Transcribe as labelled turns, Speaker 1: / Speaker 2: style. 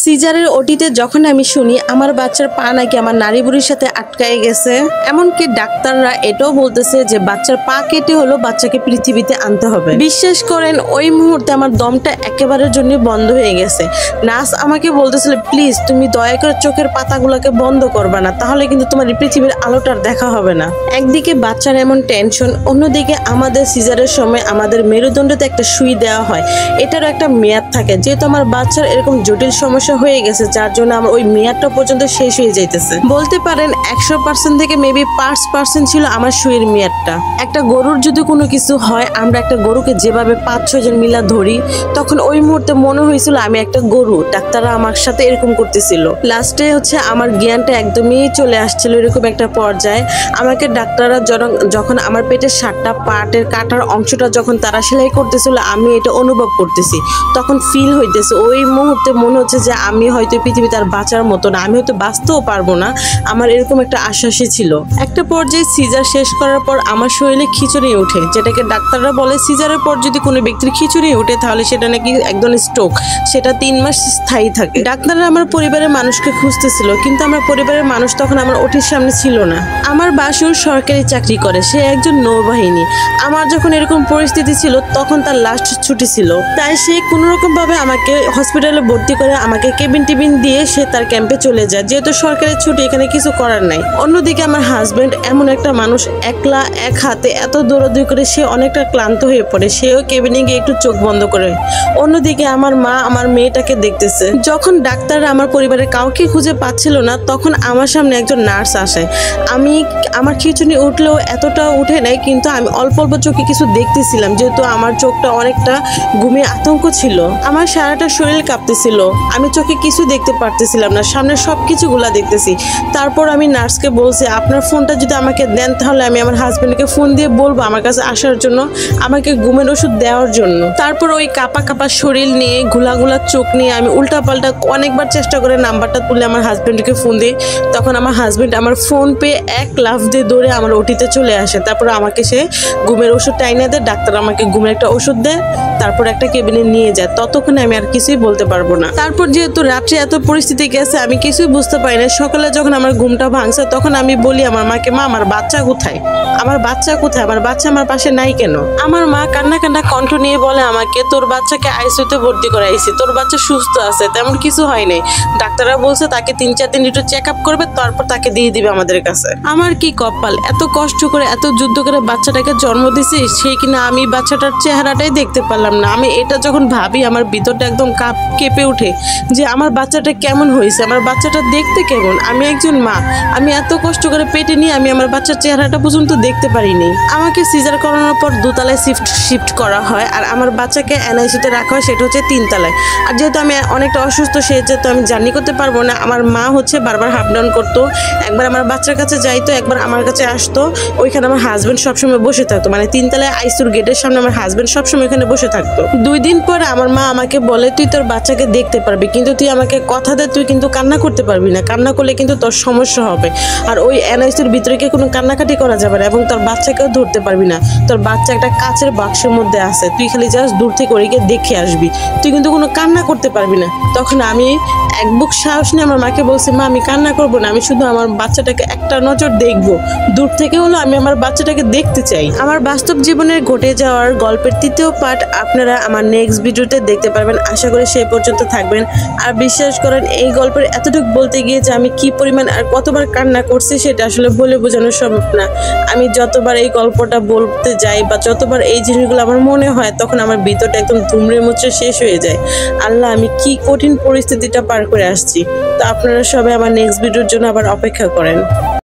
Speaker 1: সিজারের ওটিতে যখন আমি শুনি আমার বাচ্চার পা নাকি আমার নাড়ি বুড়ির সাথে আটকায় গেছে, এমনকি ডাক্তাররা এটাও বলতেছে যে বাচ্চার পা কেটে হলো বাচ্চাকে পৃথিবীতে আনতে হবে। বিশ্বাস করেন ওই মুহূর্তে আমার দমটা একেবারের জন্য বন্ধ হয়ে গেছে। নার্স আমাকে বলতেছিল, প্লিজ তুমি দয়া করে চোখের পাতাগুলোকে বন্ধ করবা না, তাহলে কিন্তু তোমার পৃথিবীর আলোটার দেখা হবে না। একদিকে বাচ্চার এমন টেনশন, অন্যদিকে আমাদের সিজারের সময় আমাদের মেরুদণ্ডতে একটা সুই দেওয়া হয়, এটারও একটা মেয়াদ থাকে। যেহেতু আমার বাচ্চার এরকম জটিল সমস্যা হয়ে গেছে, যার জন্য আমার ওই মেয়াদটা পর্যন্ত শেষ হয়ে যাইতেছে। বলতে পারেন 100% থেকে মেবি 5% ছিল আমার সুইয়ের মেয়াদটা। একটা গরুর যদি কোনো কিছু হয়, আমরা একটা গরুকে যেভাবে 5-6 জন মিলা ধরি, তখন ওই মুহূর্তে মনে হয়েছিল আমি একটা গরু। ডাক্তাররা আমার সাথে এরকম করতেছিল। লাস্টে হচ্ছে আমার জ্ঞানটা একদমই চলে আসছিল এরকম একটা পর্যায়ে। আমাকে ডাক্তাররা যখন আমার পেটের 7টা পার্টের কাটার অংশটা যখন তারা সেলাই করতেছিল, আমি এটা অনুভব করতেছি। তখন ফিল হইতেছে ওই মুহূর্তে মনে হচ্ছে যে আমি হয়তো পৃথিবীতে আর বাঁচার মতো না, আমি হয়তো বাঁচতেও পারবো না। আমার এরকম একটা আশ্বাসই ছিল। একটা পর্যায়ে সিজার শেষ করার পর আমার শরীরে খিচুড়ি ওঠে, যেটাকে ডাক্তাররা বলে সিজারের পর যদি কোনো ব্যক্তির খিচুড়ি ওঠে তাহলে সেটা নাকি একদম স্ট্রোক, সেটা 3 মাস স্থায়ী থাকে। ডাক্তাররা আমার পরিবারের মানুষকে খুঁজতেছিল, কিন্তু আমার পরিবারের মানুষ তখন আমার ওটির সামনে ছিল না। আমার বাসুর সরকারি চাকরি করে, সে একজন নৌবাহিনী। আমার যখন এরকম পরিস্থিতি ছিল তখন তার লাস্ট ছুটি ছিল, তাই সে কোনোরকম ভাবে আমাকে হসপিটালে ভর্তি করে আমাকে কেবিন টিবিন দিয়ে সে তার ক্যাম্পে চলে যায়, যেহেতু সরকারি ছুটি, এখানে কিছু করার নাই। অন্যদিকে আমার হাজবেন্ড এমন একটা মানুষ, একলা এক হাতে এত দৌড়াদৌড়ি করে সে অনেকটা ক্লান্ত হয়ে পড়ে, সেও কেবিনে গিয়ে একটু চোখ বন্ধ করে। অন্যদিকে আমার মা আমার মেয়েটাকে দেখতেছে। যখন ডাক্তাররা আমার পরিবারের কাউকে খুঁজে পাচ্ছিল না, তখন আমার সামনে একজন নার্স আসে। আমার খিচুনি উঠলেও এতটা উঠে নাই, কিন্তু আমি অল্প অল্প চোখে কিছু দেখতেছিলাম, যেহেতু আমার চোখটা অনেকটা ঘুমিয়ে আতঙ্ক ছিল। আমার সারাটা শরীর কাঁপতেছিল, আমি চোখে কিছু দেখতে পারতেছিলাম না, সামনে সবকিছু গুলা দেখতেছি। তারপর আমি নার্সকে বলছি, আপনার ফোনটা যদি আমাকে দেন তাহলে আমি আমার হাজবেন্ডকে ফোন দিয়ে বলবো আমার কাছে আসার জন্য, আমাকে ঘুমের ওষুধ দেওয়ার জন্য। তারপর ওই কাঁপা কাঁপা শরীর নিয়ে, ঘোলা চোখ নিয়ে আমি উল্টাপাল্টা অনেকবার চেষ্টা করে নাম্বারটা তুলে আমার হাজবেন্ডকে ফোন দিই। তখন আমার হাজবেন্ড আমার ফোন পেয়ে এক লাফ দিয়ে দৌড়ে আমার ওটিতে চলে আসে। তারপর আমাকে সে ঘুমের ওষুধ টাইনে দেয়, ডাক্তার আমাকে ঘুমের একটা ওষুধ দেয়, তারপর একটা কেবিনে নিয়ে যায়। ততক্ষণে আমি আর কিছুই বলতে পারবো না। তারপর যেহেতু রাত্রে এত পরিস্থিতি গেছে, আমি কিছুই বুঝতে পারি না। সকালে যখন আমার ঘুমটা ভাঙছে, তখন আমি বলি আমার মাকে, মা আমার বাচ্চা কোথায়, আমার বাচ্চা কোথায়, আমার বাচ্চা আমার পাশে নাই কেন? আমার মা কান্না কণ্ঠ নিয়ে বলে আমাকে, তোর বাচ্চাকে আইসিইউতে ভর্তি করাইছি, তোর বাচ্চা সুস্থ আছে, তেমন কিছু হয় নাই। ডাক্তাররা বলছে তাকে 3-4 দিন একটু চেক আপ করবে, তারপর তাকে দিয়ে দিবে আমাদের কাছে। আমার কি কপাল, এত কষ্ট করে এত যুদ্ধ করে বাচ্চাটাকে জন্ম দিছি, সেই কিনা আমি বাচ্চাটার চেহারাটাই দেখতে পারলাম না। আমি এটা যখন ভাবি আমার ভিতরটা একদম কেঁপে উঠে যে আমার বাচ্চাটা কেমন হয়েছে, আমার বাচ্চাটা দেখতে কেমন। আমি একজন মা, আমি এত কষ্ট করে পেটে নিয়ে আমি আমার বাচ্চার চেহারাটা পর্যন্ত দেখতে পারিনি। আমাকে সিজার করানোর পর 2 তলায় শিফট করা হয়, আর আমার বাচ্চাকে এনআইসিউতে রাখা হয়, সেটা হচ্ছে 3 তলায়। আর যেহেতু আমি অনেকটা অসুস্থ, সেহেতু আমি জার্নি করতে পারবো না। আমার মা হচ্ছে বারবার হাফ ডাউন করতো, একবার আমার বাচ্চার কাছে যাইতো, একবার আমার কাছে আসতো। ওইখানে আমার হাজবেন্ড সবসময় বসে থাকতো, মানে 3 তলায় আইসিইউর গেটের সামনে আমার হাজবেন্ড সবসময় এখানে বসে থাকতো। 2 দিন পরে আমার মা আমাকে বলে, তুই তোর বাচ্চাকে দেখতে পারবি, কিন্তু তুই আমাকে কথা দে তুই কিন্তু কান্না করতে পারবি না, কান্না করলে কিন্তু তোর সমস্যা হবে। আর ওই এনআইসিইউর ভিতরে কি কোনো কান্নাকাটি করা যাবে না, এবং তোর বাচ্চাকেও ধরতে পারবি না। তোর বাচ্চা একটা কাচের বাক্সের মধ্যে আছে, তুই খালি জাস্ট দূর থেকে ওরিকে দেখে আসবি, তুই কিন্তু কোনো কান্না করতে পারবি না। তখন আমি এক বুক সাহস নিয়ে আমার মাকে বলছি, মা আমি কান্না করবো না, আমি শুধু আমার বাচ্চাটাকে একটা নজর দেখবো, দূর থেকে হলো আমি আমার বাচ্চাটাকে দেখতে চাই। আমার বাস্তব জীবনের ঘটে যাওয়ার গল্পের 3য় পার্ট আপনারা আমার নেক্সট ভিডিওতে দেখতে পারবেন। আশা করি সেই পর্যন্ত থাকবেন। আর বিশ্বাস করেন এই গল্পের এতটুকু বলতে গিয়ে যে আমি কি পরিমাণ আর কতবার কান্না করছি সেটা আসলে বলে বোঝানো সম্ভব না। আমি যতবার এই গল্পটা বলতে যাই বা যতবার এই জিনিসগুলো আমার মনে হয়, তখন আমার ভিতরটা একদম ধুমড়ে মুচড়ে শেষ হয়ে যায়। আল্লাহ, আমি কি কঠিন পরিস্থিতিটা পার করে আসছি। তো আপনারা সবাই আমার নেক্সট ভিডিওর জন্য আবার অপেক্ষা করেন।